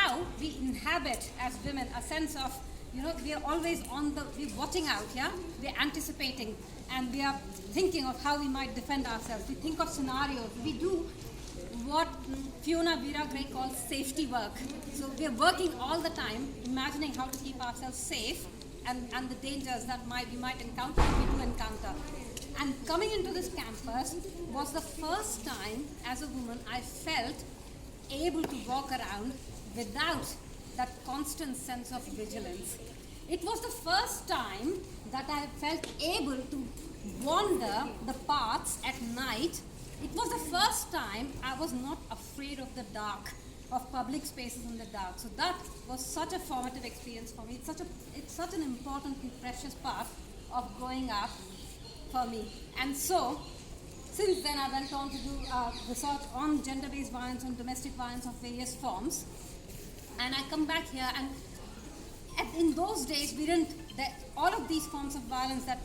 how we inhabit as women a sense of, we are always we're watching out, yeah? We're anticipating, and we are thinking of how we might defend ourselves. We think of scenarios. We do what Fiona Vera Gray calls safety work. So we're working all the time, imagining how to keep ourselves safe and the dangers that we might encounter, and we do encounter. And coming into this campus was the first time as a woman I felt able to walk around without that constant sense of vigilance. It was the first time that I felt able to wander the paths at night. It was the first time I was not afraid of the dark, of public spaces in the dark. So that was such a formative experience for me. It's such an important and precious part of growing up for me. And so, since then I went on to do research on gender-based violence and domestic violence of various forms. And I come back here, and in those days all of these forms of violence that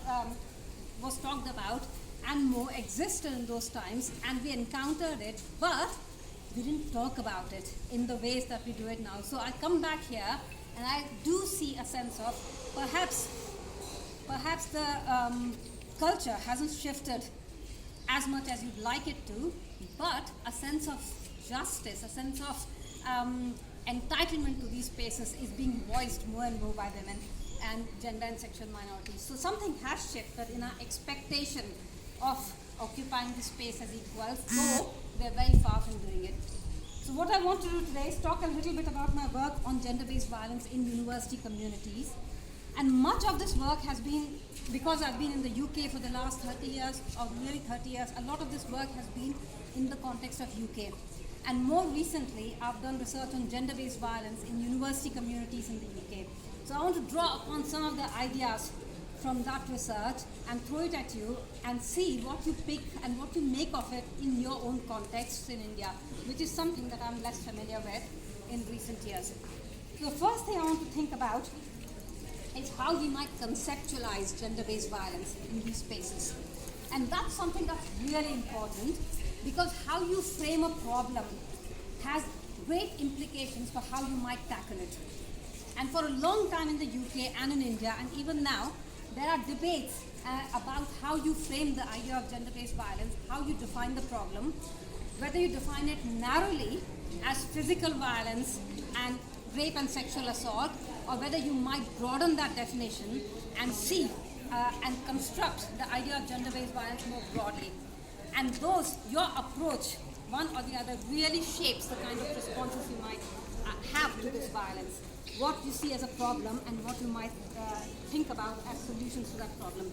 was talked about and more existed in those times, and we encountered it, but we didn't talk about it in the ways that we do it now. So I come back here and I do see a sense of perhaps the culture hasn't shifted as much as you'd like it to, but a sense of justice, a sense of entitlement to these spaces is being voiced more and more by women and gender and sexual minorities. So something has shifted in our expectation of occupying this space as equals, though we're very far from doing it. So what I want to do today is talk a little bit about my work on gender-based violence in university communities. And much of this work has been, because I've been in the UK for the last 30 years, or nearly 30 years, a lot of this work has been in the context of UK. And more recently, I've done research on gender-based violence in university communities in the UK. So I want to draw upon some of the ideas from that research and throw it at you and see what you pick and what you make of it in your own context in India, which is something that I'm less familiar with in recent years. The first thing I want to think about is how we might conceptualize gender-based violence in these spaces. And that's something that's really important, because how you frame a problem has great implications for how you might tackle it. And for a long time in the UK and in India, and even now, there are debates about how you frame the idea of gender-based violence, how you define the problem, whether you define it narrowly as physical violence and rape and sexual assault, or whether you might broaden that definition and see and construct the idea of gender-based violence more broadly. And your approach, one or the other, really shapes the kind of responses you might have to this violence, what you see as a problem and what you might think about as solutions to that problem.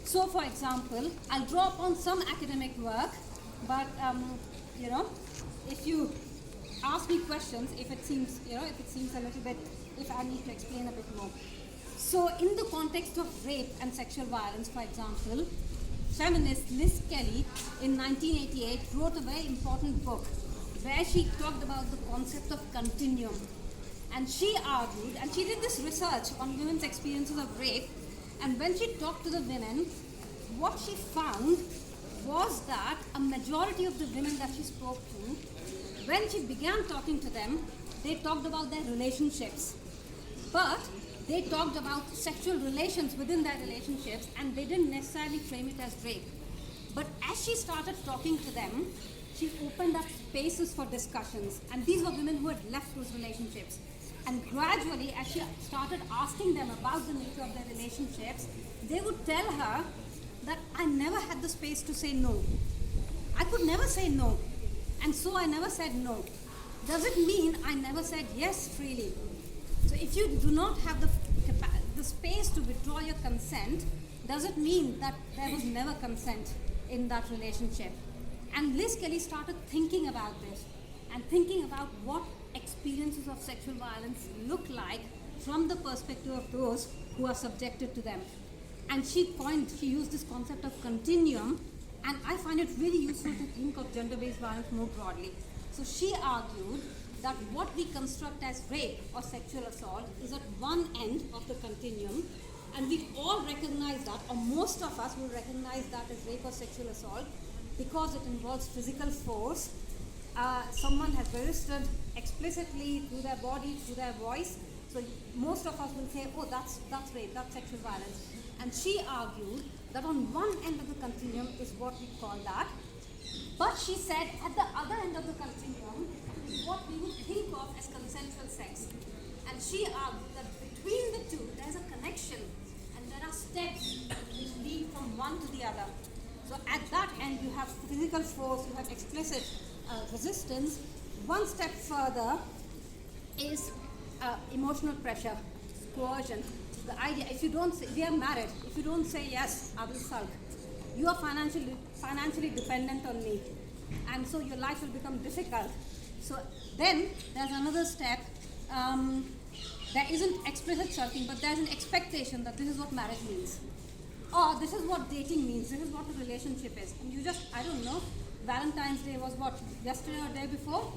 So, for example, I'll draw upon some academic work, but if you ask me questions, if it seems a little bit, if I need to explain a bit more. So, in the context of rape and sexual violence, for example, feminist Liz Kelly in 1988 wrote a very important book where she talked about the concept of continuum. And she argued, and she did this research on women's experiences of rape, and when she talked to the women, what she found was that a majority of the women that she spoke to, when she began talking to them, they talked about their relationships. But they talked about sexual relations within their relationships, and they didn't necessarily frame it as rape. But as she started talking to them, she opened up spaces for discussions, and these were women who had left those relationships. And gradually, as she started asking them about the nature of their relationships, they would tell her that I never had the space to say no. I could never say no, and so I never said no. Does it mean I never said yes freely? So if you do not have the space to withdraw your consent, does it mean that there was never consent in that relationship? And Liz Kelly started thinking about this and thinking about what experiences of sexual violence look like from the perspective of those who are subjected to them. And she used this concept of continuum, and I find it really useful to think of gender-based violence more broadly. So she argued that what we construct as rape or sexual assault is at one end of the continuum, and we all recognize that, or most of us will recognize that as rape or sexual assault because it involves physical force someone has registered explicitly through their body, through their voice. So most of us will say, oh, that's rape, that's sexual violence. And she argued that on one end of the continuum is what we call that. But she said at the other end of the continuum is what we would think of as consensual sex. And she argued that between the two, there's a connection and there are steps which lead from one to the other. So at that end, you have physical force, you have explicit resistance. One step further is emotional pressure, coercion. The idea, if you are married, if you don't say yes, I will sulk. You are financially dependent on me, and so your life will become difficult. So then there's another step. There isn't explicit sulking, but there's an expectation that this is what marriage means. Or this is what dating means, this is what a relationship is. And you just, I don't know, Valentine's Day was what, yesterday or day before?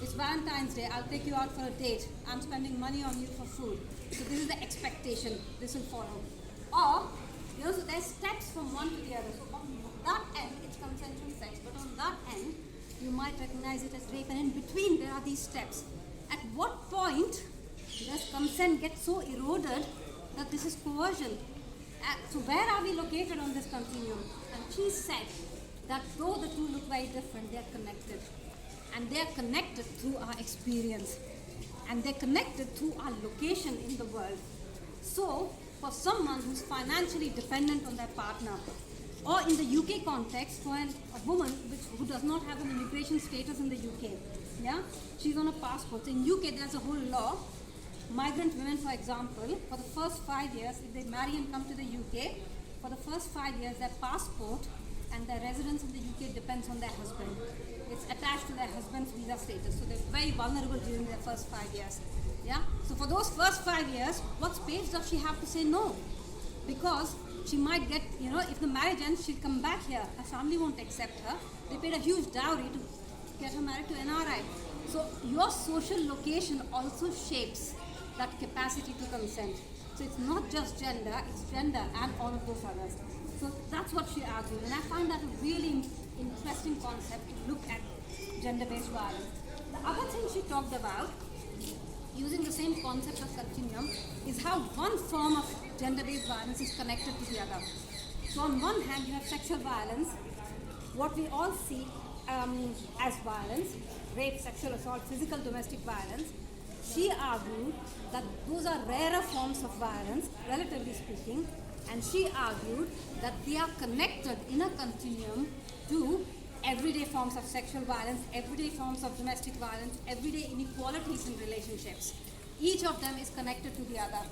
It's Valentine's Day, I'll take you out for a date. I'm spending money on you for food. So this is the expectation, this will follow. Or, so there's steps from one to the other. So on that end, it's consensual sex, but on that end, you might recognize it as rape, and in between there are these steps. At what point does consent get so eroded that this is coercion? So where are we located on this continuum? And she said that though the two look very different, they are connected. And they are connected through our experience. And they're connected through our location in the world. So, for someone who's financially dependent on their partner, or in the UK context, for a woman who does not have an immigration status in the UK, yeah, she's on a passport. So in UK, there's a whole law. Migrant women, for example, for the first 5 years, if they marry and come to the UK, for the first 5 years, their passport and their residence in the UK depends on their husband. It's attached to their husband's visa status, so they're very vulnerable during their first 5 years. Yeah. So for those first 5 years, what space does she have to say no? Because she might get, if the marriage ends, she'll come back here. Her family won't accept her. They paid a huge dowry to get her married to NRI. So your social location also shapes that capacity to consent. So it's not just gender, it's gender and all of those others. So that's what she argued, and I find that a really interesting concept to look at gender-based violence. The other thing she talked about, using the same concept of continuum, is how one form of gender-based violence is connected to the other. So on one hand, you have sexual violence, what we all see as violence, rape, sexual assault, physical domestic violence. She argued that those are rarer forms of violence, relatively speaking, and she argued that they are connected in a continuum to everyday forms of sexual violence, everyday forms of domestic violence, everyday inequalities in relationships. Each of them is connected to the other.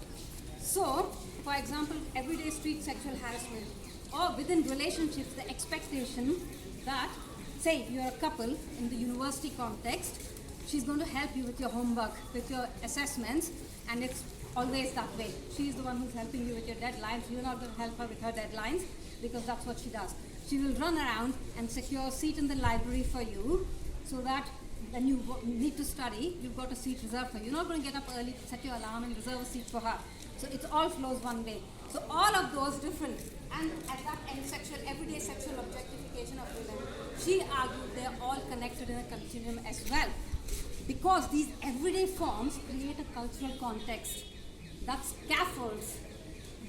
So, for example, everyday street sexual harassment, or within relationships, the expectation that, say, if you're a couple in the university context, she's going to help you with your homework, with your assessments, and it's always that way. She's the one who's helping you with your deadlines. You're not going to help her with her deadlines because that's what she does. She will run around and secure a seat in the library for you so that when you need to study, you've got a seat reserved for you. You're not going to get up early to set your alarm and reserve a seat for her. So it all flows one way. So all of those different, and at that end, everyday sexual objectification of women, she argued they're all connected in a continuum as well. Because these everyday forms create a cultural context that scaffolds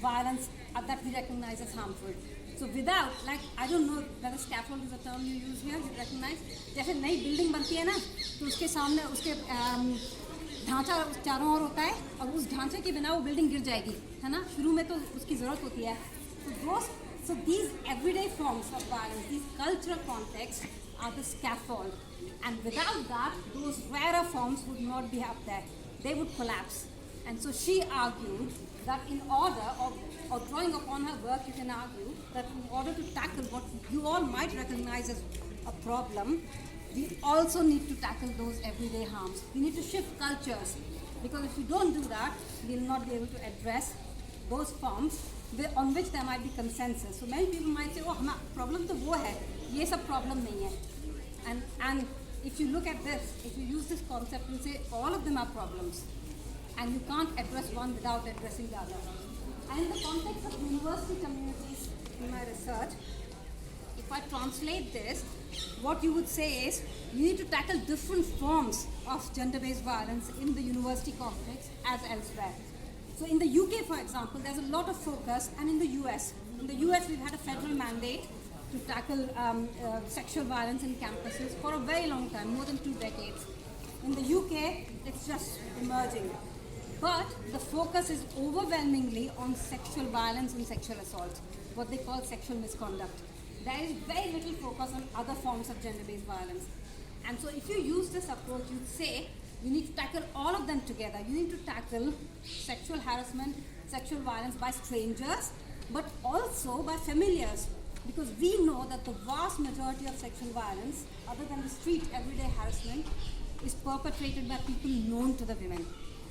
violence that we recognize as harmful. So without, I don't know whether scaffold is a term you use here, you recognize? जैसे नई building बनती है ना, तो उसके सामने उसके ढांचा चारों ओर होता है, और उस ढांचे के बिना वो बिल्डिंग गिर जाएगी, है ना? शुरू में तो उसकी ज़रूरत होती है. So these everyday forms of violence, these cultural contexts are the scaffold. And without that, those rarer forms would not be up there. They would collapse. And so she argued that in order, or drawing upon her work, you can argue that in order to tackle what you all might recognize as a problem, we also need to tackle those everyday harms. We need to shift cultures. Because if we don't do that, we'll not be able to address those forms on which there might be consensus. So many people might say, oh, problem to wo hai, ye sab problem nahi hai. And if you look at this, if you use this concept, you say all of them are problems. And you can't address one without addressing the other. And in the context of university communities in my research, if I translate this, what you would say is you need to tackle different forms of gender-based violence in the university context as elsewhere. So in the UK, for example, there's a lot of focus, and in the US. In the US, we've had a federal mandate to tackle sexual violence in campuses for a very long time, more than 2 decades. In the UK, it's just emerging. But the focus is overwhelmingly on sexual violence and sexual assault, what they call sexual misconduct. There is very little focus on other forms of gender-based violence. And so if you use this approach, you'd say you need to tackle all of them together. You need to tackle sexual harassment, sexual violence by strangers, but also by familiars. Because we know that the vast majority of sexual violence, other than the street everyday harassment, is perpetrated by people known to the women.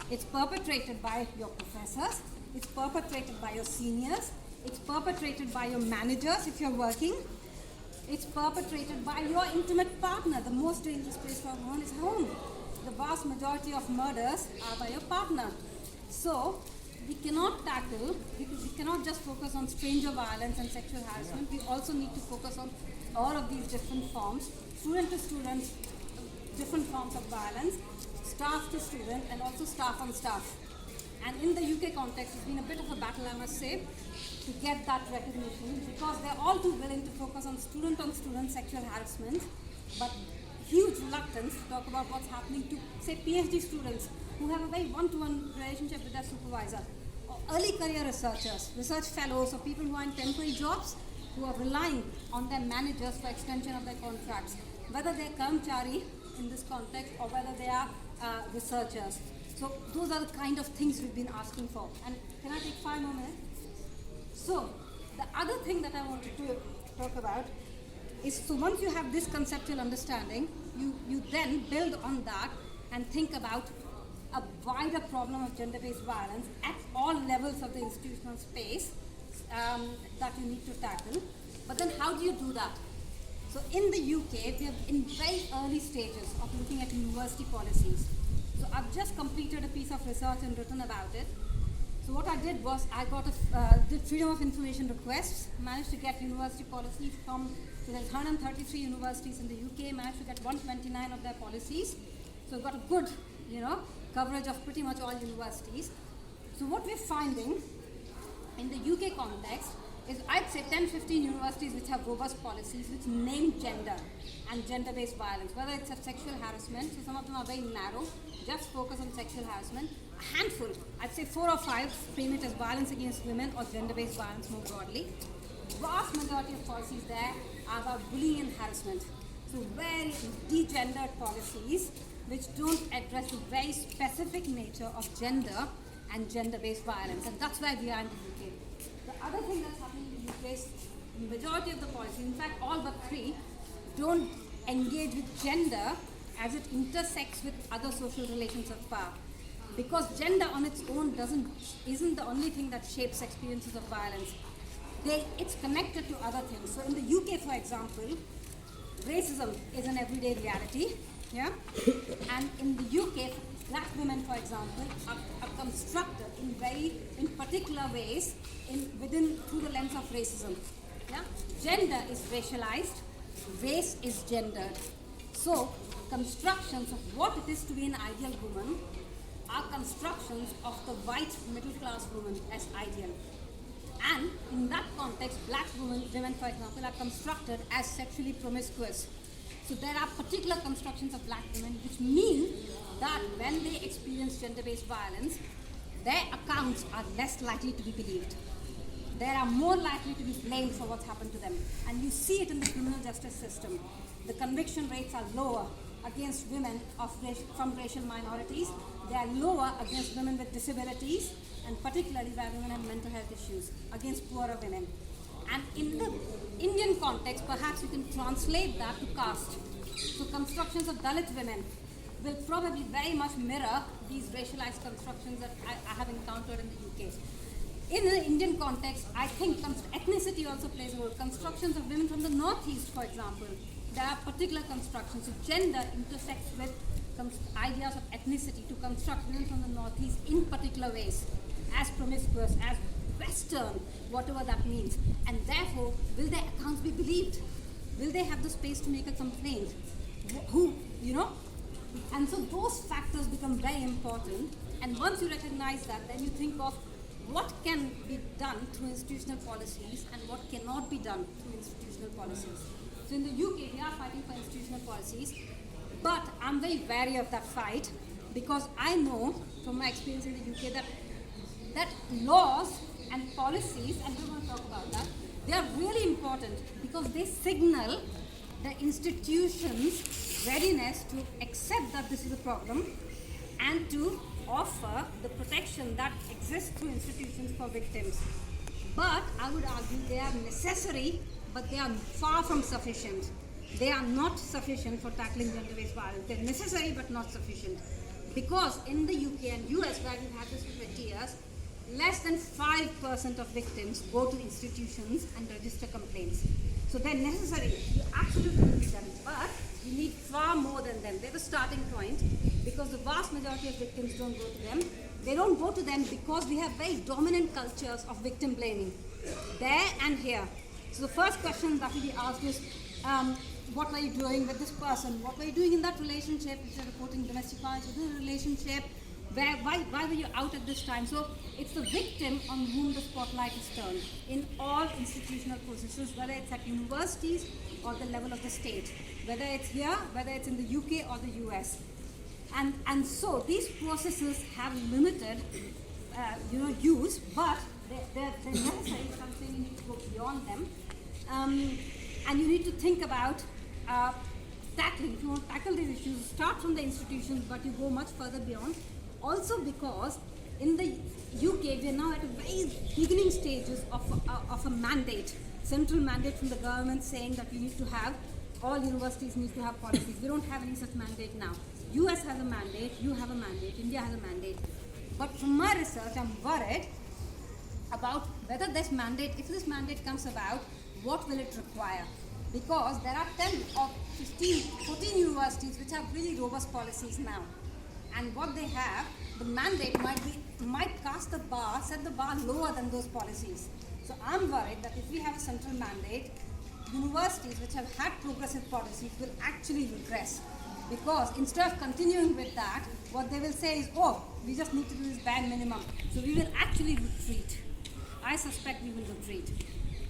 It's perpetrated by your professors, it's perpetrated by your seniors, it's perpetrated by your managers if you're working, it's perpetrated by your intimate partner. The most dangerous place for a woman is home. The vast majority of murders are by your partner. So we cannot tackle, because we cannot just focus on stranger violence and sexual harassment. We also need to focus on all of these different forms, student to student, different forms of violence, staff to student, and also staff on staff. And in the UK context, it's been a bit of a battle, I must say, to get that recognition, because they're all too willing to focus on student sexual harassment, but huge reluctance to talk about what's happening to, say, PhD students who have a very one-to-one relationship with their supervisor, or early career researchers, research fellows, or people who are in temporary jobs who are relying on their managers for extension of their contracts, whether they're karmchari in this context or whether they are researchers. So those are the kind of things we've been asking for. And can I take 5 more minutes? So the other thing that I wanted to talk about is, so once you have this conceptual understanding, you then build on that and think about a wider problem of gender-based violence at all levels of the institutional space that you need to tackle. But then how do you do that? So in the UK, we are in very early stages of looking at university policies. So I've just completed a piece of research and written about it. So what I did was I did freedom of information requests, managed to get university policies from, so there's 133 universities in the UK, managed to get 129 of their policies. So we've got a good, coverage of pretty much all universities. So what we're finding in the UK context is, I'd say 10-15 universities which have robust policies which name gender and gender-based violence, whether it's a sexual harassment, so some of them are very narrow, just focus on sexual harassment. A handful, I'd say 4 or 5 frame it as violence against women or gender-based violence more broadly. Vast majority of policies there are about bullying and harassment. So very degendered policies which don't address the very specific nature of gender and gender-based violence, and that's where we are in the UK. The other thing that's happening in the UK is the majority of the policies, in fact all but 3, don't engage with gender as it intersects with other social relations of power. Because gender on its own isn't the only thing that shapes experiences of violence. It's connected to other things. So in the UK, for example, racism is an everyday reality. Yeah? And in the UK, black women, for example, are constructed in particular ways through the lens of racism. Yeah? Gender is racialized, race is gendered. So constructions of what it is to be an ideal woman are constructions of the white middle class woman as ideal. And in that context, black women, for example, are constructed as sexually promiscuous. So there are particular constructions of black women which mean that when they experience gender-based violence, their accounts are less likely to be believed. They are more likely to be blamed for what's happened to them. And you see it in the criminal justice system. The conviction rates are lower against women from racial minorities. They are lower against women with disabilities, and particularly where women have mental health issues, against poorer women. And in the Indian context, perhaps you can translate that to caste. So constructions of Dalit women will probably very much mirror these racialized constructions that I have encountered in the UK. In the Indian context, I think ethnicity also plays a role. Constructions of women from the Northeast, for example, there are particular constructions. So gender intersects with ideas of ethnicity to construct women from the Northeast in particular ways, as promiscuous, as Western, whatever that means. And therefore, will their accounts be believed? Will they have the space to make a complaint? Who, you know? And so those factors become very important. And once you recognize that, then you think of what can be done through institutional policies and what cannot be done through institutional policies. So in the UK, we are fighting for institutional policies, but I'm very wary of that fight because I know from my experience in the UK that laws and policies, and we're going to talk about that, they are really important because they signal the institution's readiness to accept that this is a problem and to offer the protection that exists through institutions for victims. But I would argue they are necessary, but they are far from sufficient. They are not sufficient for tackling gender-based violence. They're necessary but not sufficient. Because in the UK and US, where we've had this for 20 years, less than 5% of victims go to institutions and register complaints. So they're necessary. You absolutely need them, but you need far more than them. They're the starting point because the vast majority of victims don't go to them. They don't go to them because we have very dominant cultures of victim blaming, there and here. So the first question that will be asked is, what were you doing with this person? What were you doing in that relationship? If you're reporting domestic violence within a relationship, why were you out at this time? So it's the victim on whom the spotlight is turned in all institutional processes, whether it's at universities or the level of the state, whether it's here, whether it's in the UK or the US. And so these processes have limited use, but they're necessary. Something you need to go beyond them. And you need to think about tackling. If you want to tackle these issues, start from the institutions, but you go much further beyond. Also because in the UK, we are now at a very beginning stages of a mandate, central mandate from the government saying that we need to have, all universities need to have policies. We don't have any such mandate now. US has a mandate, you have a mandate, India has a mandate. But from my research, I'm worried about whether this mandate, if this mandate comes about, what will it require? Because there are 10 or 15, 14 universities which have really robust policies now. And what they have, the mandate might cast the bar, set the bar lower than those policies. So I'm worried that if we have a central mandate, universities which have had progressive policies will actually regress. Because instead of continuing with that, what they will say is, oh, we just need to do this bare minimum. So we will actually retreat. I suspect we will retreat.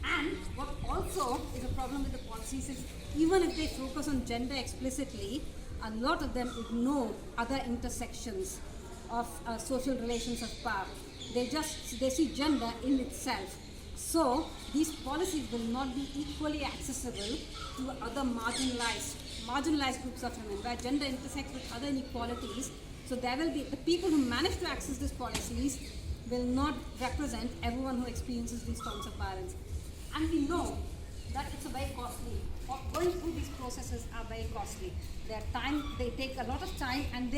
And what also is a problem with the policies is, even if they focus on gender explicitly, a lot of them ignore other intersections of social relations of power. They see gender in itself. So these policies will not be equally accessible to other marginalized groups of women, where gender intersects with other inequalities. So there will be, the people who manage to access these policies will not represent everyone who experiences these forms of violence. And we know that it's a very costly, going through these processes are very costly. They take a lot of time, and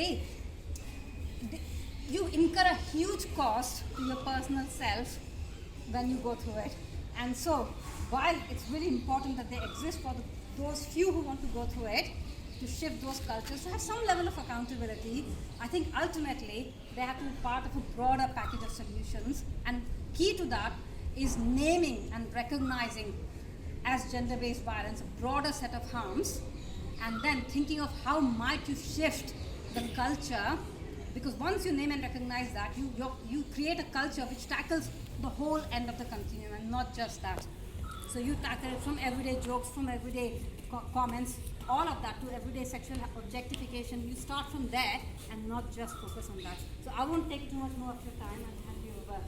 you incur a huge cost to your personal self when you go through it. And so while it's really important that they exist for those few who want to go through it, to shift those cultures, to have some level of accountability, I think ultimately they have to be part of a broader package of solutions. And key to that is naming and recognizing as gender-based violence a broader set of harms, and then thinking of how might you shift the culture, because once you name and recognize that, you create a culture which tackles the whole end of the continuum and not just that. So you tackle it from everyday jokes, from everyday comments, all of that, to everyday sexual objectification. You start from there and not just focus on that. So I won't take too much more of your time and hand you over.